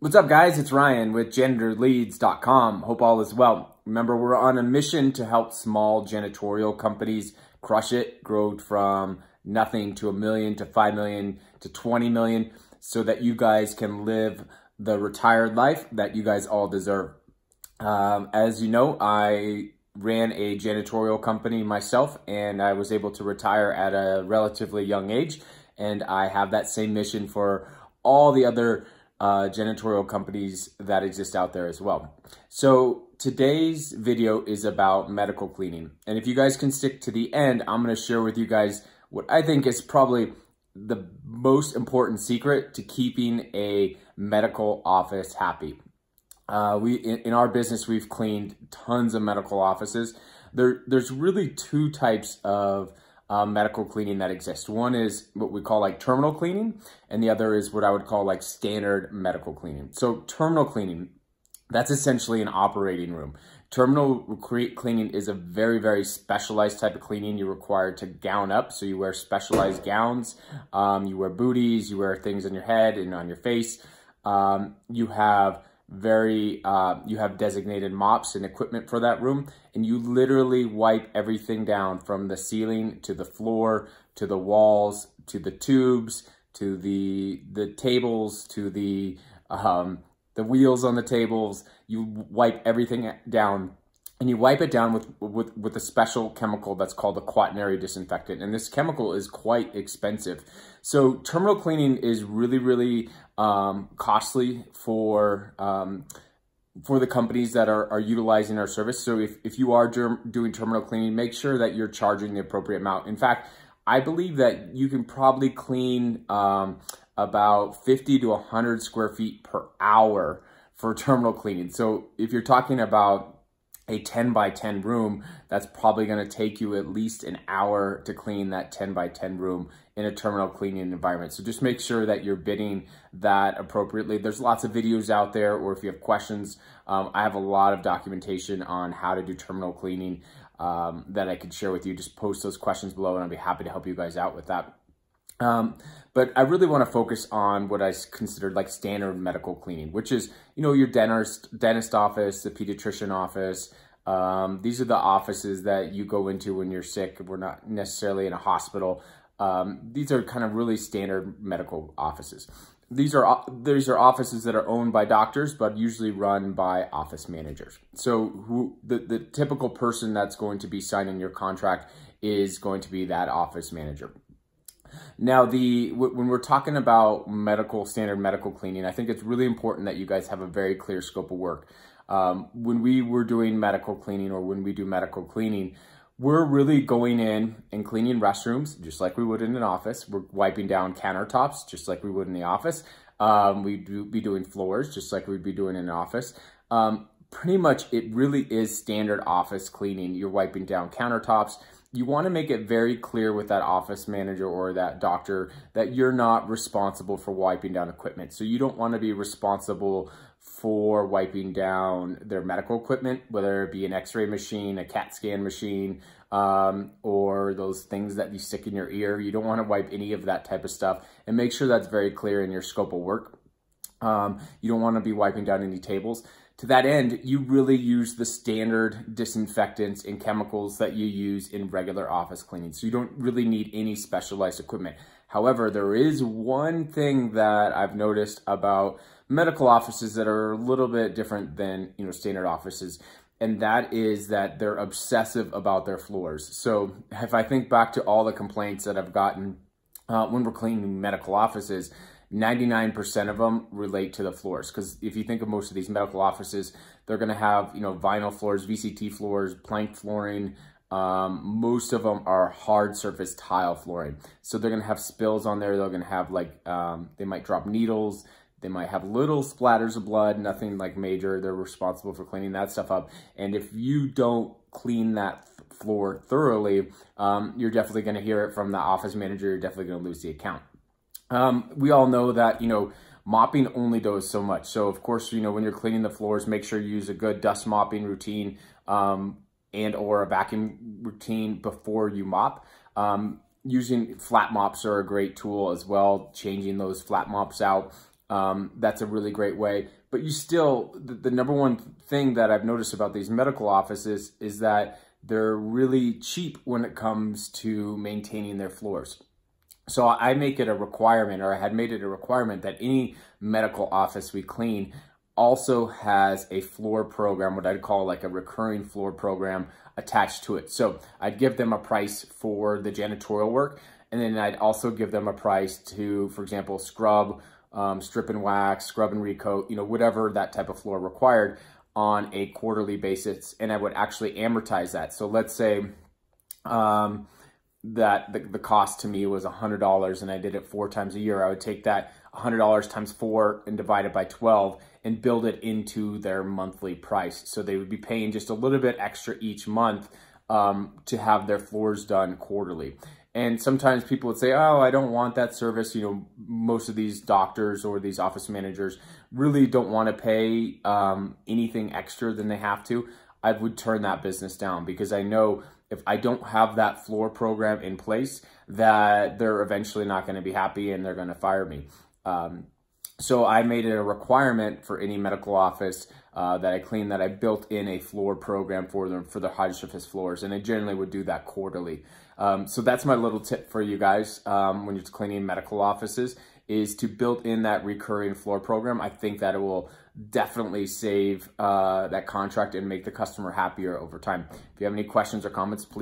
What's up, guys? It's Ryan with janitorleads.com. Hope all is well. Remember, we're on a mission to help small janitorial companies crush it, grow from nothing to $1 million to $5 million to $20 million so that you guys can live the retired life that you guys all deserve. As you know, I ran a janitorial company myself, and I was able to retire at a relatively young age. And I have that same mission for all the other janitorial companies that exist out there as well. So today's video is about medical cleaning. And if you guys can stick to the end, I'm going to share with you guys what I think is probably the most important secret to keeping a medical office happy. In our business, we've cleaned tons of medical offices. There's really two types of medical cleaning that exists. One is what we call like terminal cleaning, and the other is what I would call like standard medical cleaning. So terminal cleaning, that's essentially an operating room. Terminal cleaning is a very, very specialized type of cleaning. You're required to gown up, so you wear specialized gowns, you wear booties, you wear things on your head and on your face. You have designated mops and equipment for that room, and you literally wipe everything down from the ceiling to the floor, to the walls, to the tubes, to the tables, to the wheels on the tables. You wipe everything down, and you wipe it down with a special chemical that's called a quaternary disinfectant. And this chemical is quite expensive. So terminal cleaning is really, really costly for the companies that are utilizing our service. So if you are doing terminal cleaning, make sure that you're charging the appropriate amount. In fact, I believe that you can probably clean about 50 to 100 square feet per hour for terminal cleaning. So if you're talking about a 10 by 10 room, that's probably going to take you at least an hour to clean that 10 by 10 room in a terminal cleaning environment. So just make sure that you're bidding that appropriately. There's lots of videos out there, or if you have questions, I have a lot of documentation on how to do terminal cleaning that I could share with you. Just post those questions below and I'll be happy to help you guys out with that. But I really want to focus on what I consider like standard medical cleaning, which is, you know, your dentist office, the pediatrician office. These are the offices that you go into when you're sick. We're not necessarily in a hospital. These are kind of really standard medical offices. These are offices that are owned by doctors, but usually run by office managers. So the typical person that's going to be signing your contract is going to be that office manager. Now, when we're talking about standard medical cleaning, I think it's really important that you guys have a very clear scope of work. When we were doing medical cleaning, or when we do medical cleaning, we're really going in and cleaning restrooms just like we would in an office. We're wiping down countertops just like we would in the office. We'd be doing floors just like we'd be doing in an office. Pretty much it really is standard office cleaning. You're wiping down countertops. You want to make it very clear with that office manager or that doctor that you're not responsible for wiping down equipment. So you don't want to be responsible for wiping down their medical equipment, whether it be an x-ray machine, a CAT scan machine, or those things that you stick in your ear. You don't want to wipe any of that type of stuff, and make sure that's very clear in your scope of work. You don't want to be wiping down any tables. To that end, you really use the standard disinfectants and chemicals that you use in regular office cleaning. So you don't really need any specialized equipment. However, there is one thing that I've noticed about medical offices that are a little bit different than, you know, standard offices. And that is that they're obsessive about their floors. So if I think back to all the complaints that I've gotten when we're cleaning medical offices, 99% of them relate to the floors. Because if you think of most of these medical offices, they're going to have, you know, vinyl floors, VCT floors, plank flooring. Most of them are hard surface tile flooring. So they're going to have spills on there. They're going to have like, they might drop needles. They might have little splatters of blood, nothing like major. They're responsible for cleaning that stuff up. And if you don't clean that floor thoroughly, you're definitely going to hear it from the office manager. You're definitely going to lose the account. We all know that, you know, mopping only does so much. So of course, you know, when you're cleaning the floors, make sure you use a good dust mopping routine, and or a vacuum routine before you mop. Using flat mops are a great tool as well, changing those flat mops out. That's a really great way. But you still, the number one thing that I've noticed about these medical offices is that they're really cheap when it comes to maintaining their floors. So I make it a requirement, or I had made it a requirement, that any medical office we clean also has a floor program, what I'd call like a recurring floor program attached to it. So I'd give them a price for the janitorial work, and then I'd also give them a price to, for example, scrub, strip and wax, scrub and recoat, you know, whatever that type of floor required on a quarterly basis. And I would actually amortize that. So let's say that the cost to me was $100 and I did it 4 times a year. I would take that $100 times 4 and divide it by 12 and build it into their monthly price. So they would be paying just a little bit extra each month to have their floors done quarterly. And sometimes people would say, oh, I don't want that service. You know, most of these doctors or these office managers really don't want to pay anything extra than they have to. I would turn that business down, because I know if I don't have that floor program in place, that they're eventually not going to be happy and they're going to fire me. So I made it a requirement for any medical office that I clean, that I built in a floor program for them for their high surface floors, and I generally would do that quarterly. So that's my little tip for you guys when you're cleaning medical offices, is to build in that recurring floor program. I think that it will definitely save that contract and make the customer happier over time. If you have any questions or comments, please